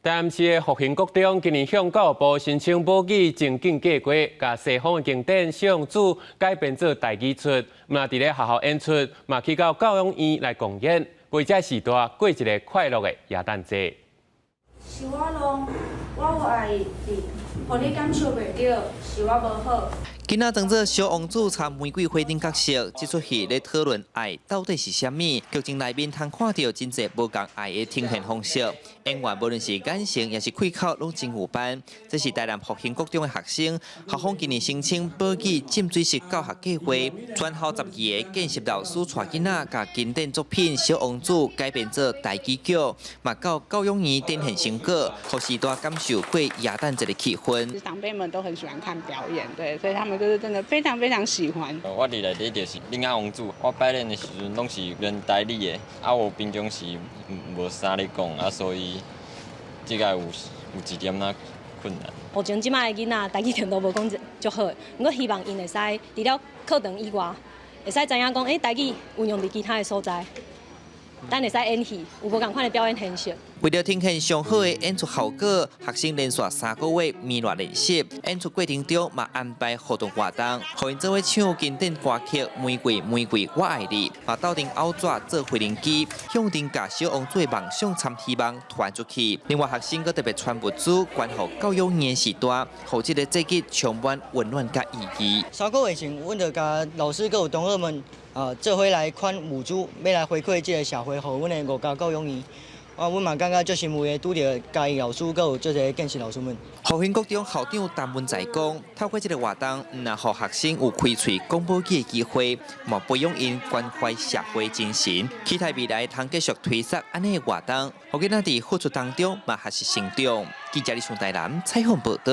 台南市的复兴国中今年向教育部申请补给情景计划，把西方的经典小王子改编做台语出，嘛伫咧学校演出，嘛去到教养院来公演，为这时代过一个快乐的耶诞节。是我弄，我有爱你，互你感受袂到，是我无好。 囡仔当做小王子参玫瑰花灯角色，这出戏咧讨论爱到底是啥物。剧情内面通看到真侪无共爱的呈现方式，演员无论是眼神也是开口，拢真有班。这是台南复兴国中的学生，校方今年申请补给浸水式教学计划，全校12个见习老师带囡仔，甲经典作品《小王子》改编做台语剧，嘛到教养院展现成果，互时代感受过耶诞节的气氛。长辈们都很喜欢看表演，对，所以他们就是真的非常喜欢。我伫内底就是囡仔王子，我排练的时阵拢是练台语的，我平常时无啥咧讲，所以这个有一点仔困难。目前即摆的囡仔台语程度无讲足好，不过希望因会使除了课堂以外，会使知影讲，台语运用伫其他的所在，咱会使演戏，有无共款的表演形式。 为了呈现上好的演出效果，学生连续3个月密烈练习。演出过程中，嘛安排互动活动，互因做伙唱经典歌曲《玫瑰玫瑰我爱你》，嘛斗阵凹纸做回零机，向阵甲小王子的梦想参希望传出去。另外，学生阁特别传物资，关乎教育年时代，互这个节日充满温暖甲意义。3个月前，阮就甲老师佮有同学们做伙来款物资，要来回馈这个社会，互阮的5家教养院。 阮嘛感觉足欣慰的，拄着家己老师，佮有这些见习老师们。复兴国中校长陈文才讲，透过这个活动，唔但互学生有开喙讲补语的机会，嘛培养因关怀社会精神，期待未来通继续推出安尼的活动，互囡仔伫付出当中嘛学习成长。记者李顺台南采访报道。